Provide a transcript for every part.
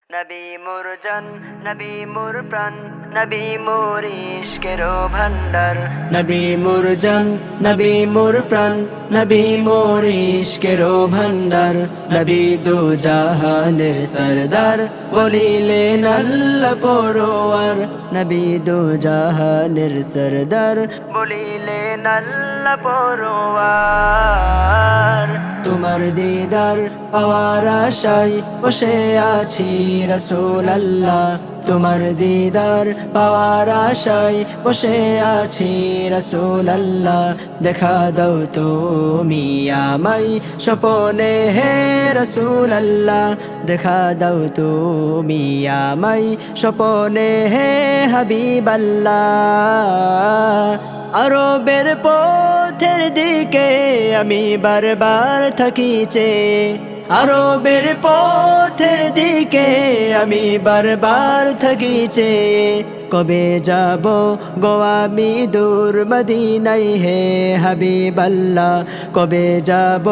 নবী মোর জান, নবী মোর প্রাণ, নবী মোর ইশকের ভান্ডার। নবী মোর জান, নবী মোর প্রাণ, নবী মোর ইশকের ভান্ডার। নবী দু জাহানের সরদার, বলিলেন আল্লাহ পরোয়ার। নবী দু জাহানের সরদার, বলিলেন আল্লাহ পরোয়ার। তোমার দিদার পাওয়ার আশায় বসে আছি রাসূলুল্লাহ। তোমার দিদার পাওয়ার আশায় বসে আছি রাসূলুল্লাহ। দেখা দাও তুমি আমায় স্বপনে হে রাসূলুল্লাহ। দেখা দাও তুমি আমায় স্বপনে হে হাবিবাল্লাহ। আরবের পথের দিকে আমি বারবার থাকিছে, আরবের পথের দিকে আমি বারবার থাকিছে। কবে যাব গো আমি দূর মদিনায় হে হাবিবাল্লাহ। কবে যাব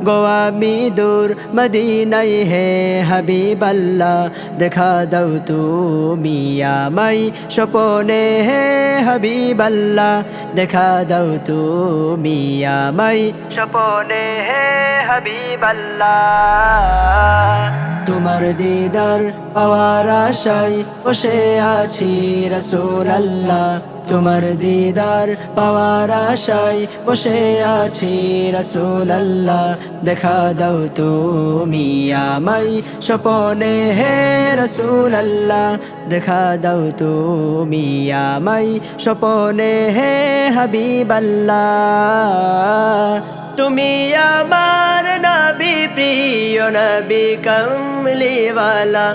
গো আমি দূর মদিনায় হে হাবিবাল্লাহ। দেখা দাও তুমি আমায় স্বপনে হে হাবিবাল্লাহ। দেখা দাও তুমি আমায় স্বপনে হে হাবিবাল্লাহ। তোমার দিদার পাওয়ার আশায় বসে আছি রাসূলুল্লাহ। তোমার দিদার পাওয়ার আশায় বসে আছি রাসূলুল্লাহ। দেখা দাও তুমি আমায় স্বপনে হে রাসূলুল্লাহ। দেখা দাও তুমি আমায় স্বপনে হে হাবিবাল্লাহ। তুমি আমার নবী প্রিয় নবী কমলিওয়ালা।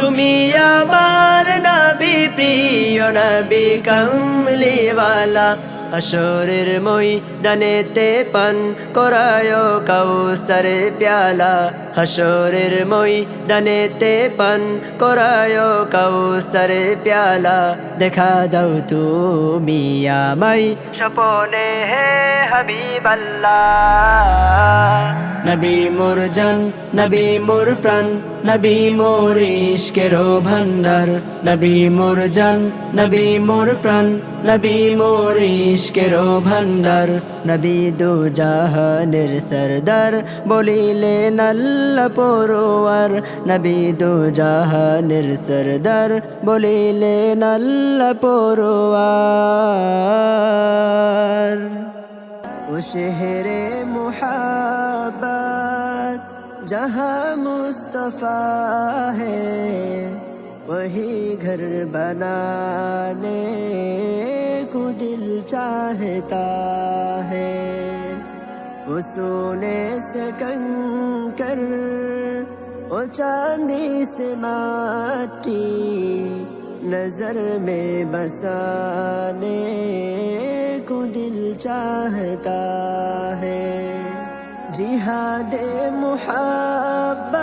তুমি আমার নবী প্রিয় নবী কমলিওয়ালা। হাশরের ময়দানেতে পান করায় কাউসার প্যালা। হাশরের ময়দানেতে পান করায় কাউসার প্যালা। দেখা দাও তুমি আমায় স্বপনে হে হাবিবাল্লাহ। নবী মোর জান, নবী মোর প্রাণ, নবী মোর ইশকের ভান্ডার। নবী মোর জান, নবী মোর প্রাণ, নবী মোর ইশকের ভান্ডার। নবী দু জাহানের সরদার, বলিলেন আল্লাহ পরোয়ার। নবী দু জাহানের সরদার, বলিলেন আল্লাহ পরোয়ার। ও শহরে मुहब्बत जहाँ मुस्तफा है, वही घर बनाने को दिल चाहता है। वो सोने से कंकर, वो चांदी से माटी, नजर में बसाने को दिल चाहता है। जिहादे मुहब्बत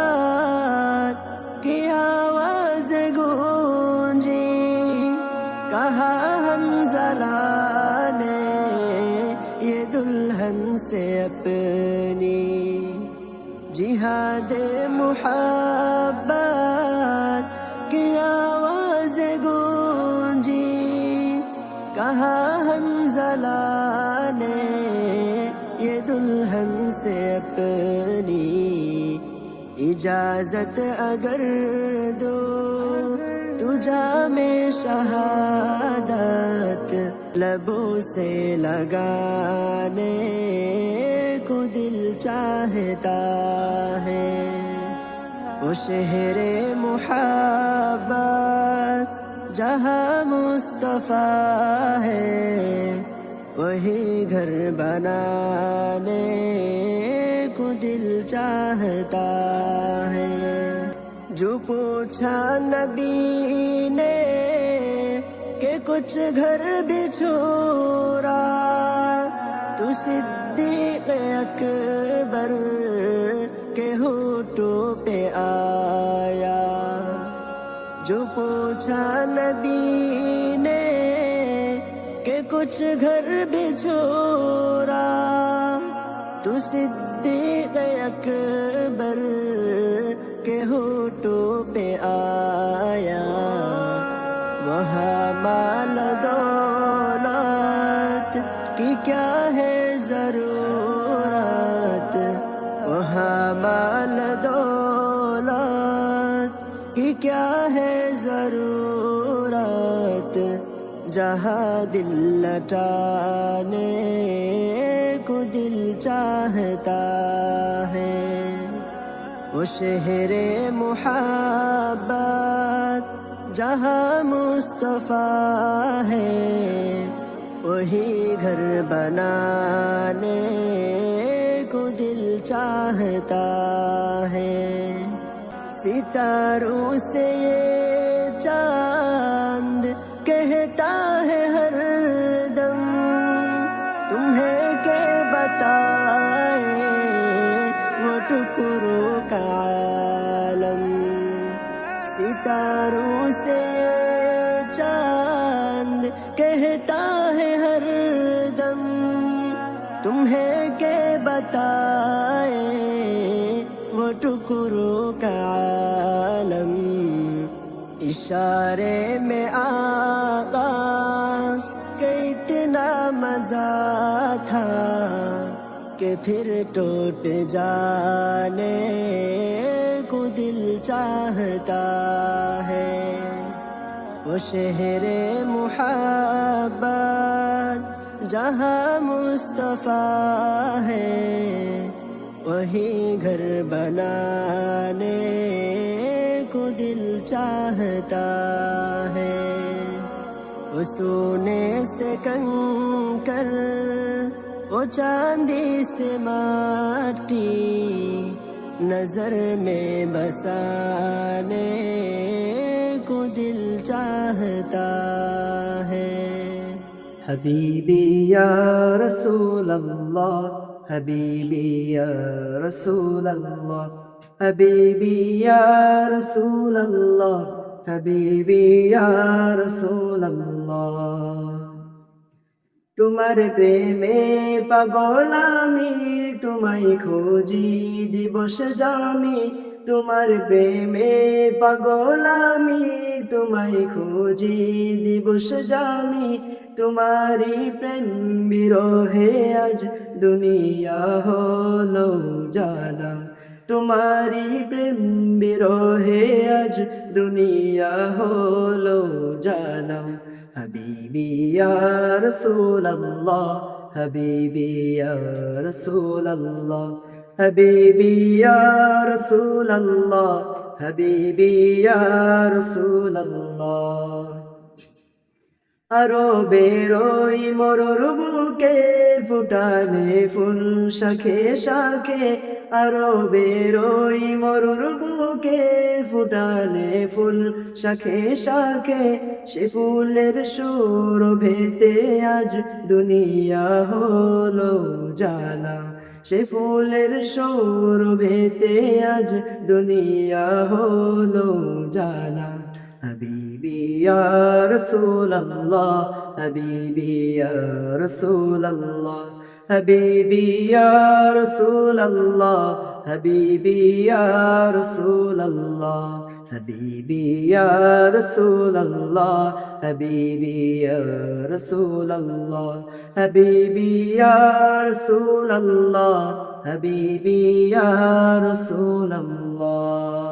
की आवाज गूंजी, कहा हंज़ला ने ये दुल्हन से अपनी। जिहादे मुहब्बत की आवाज गूंजी, कहा हंज़ला ने ये दुल्हन से अपनी। इजाजत अगर दो तुझा में शहादत, लबों से लगाने को दिल चाहता है। वो शहरे मुहब्बत जहाँ मुस्तफा है, वही घर बनाने को दिल चाहता है। जो पूछा नबी ने कि कुछ घर भी छोड़ा, तो सिद्दीक़ अकबर के होठों पे आया। जो पूछा नबी ने कि कुछ घर भी छोड़ा, तो सिद्दीक़ अकबर के ہوٹوں پہ آیا، وہاں مال دولت کی کیا ہے ضرورت، وہاں مال دولت کی کیا ہے ضرورت، جہاں دل لٹانے کو دل چاہتا ہے، وہ شہر محبت جہاں مصطفیٰ ہے، وہی گھر بنانے کو دل چاہتا ہے، ستاروں سے یہ چاند کہتا ہے ہر دم، تمہیں کہ بتائے وہ ٹکڑوں کا عالم، ستاروں سے چاند کہتا ہے ہر دم، تمہیں کہ بتائے وہ ٹکڑوں کا عالم، اشارے میں آقا کہ اتنا مزہ تھا کہ پھر ٹوٹ جانے کو دل چاہتا ہے، وہ شہر محبت جہاں مصطفیٰ ہے، وہی گھر بنانے کو دل چاہتا ہے، وہ سونے سے کنکر، وہ چاندی سے ماٹی، نظر میں بسانے کو دل چاہتا ہے، حبیبی یا رسول اللہ، حبیبی یا رسول اللہ، حبیبی یا رسول اللہ، حبیبی یا رسول اللہ، তোমার প্রেমে পাগল আমি, তোমায় খুঁজি দিবস জামি, তোমার প্রেমে পাগল আমি, তোমায় খুঁজি দিবস জামি, তোমারি প্রেম বিরহে আজ দুনিয়া হলো জানা, তোমারি প্রেম বিরহে আজ দুনিয়া হলো জানা, حبیبی یا رسول اللہ، حبیبی یا رسول اللہ، حبیبی یا رسول اللہ، حبیبی یا رسول اللہ، আরো বেরোই মরুর বুকে ফুটালে ফুল শাখে শাখে, আরো বেরোই মরুর বুকে ফুটালে ফুল শাখে শাখে, সে ফুলের সুরভিতে আজ দুনিয়া হলো জানা, সে ফুলের সুরভিতে আজ দুনিয়া হলো জানা, حبیبی یا رسول اللہ، حبیبی یا رسول اللہ، حبیبی یا رسول اللہ، حبیبی یا رسول اللہ، حبیبی یا رسول اللہ، حبیبی یا رسول اللہ، حبیبی یا رسول اللہ، حبیبی یا رسول اللہ۔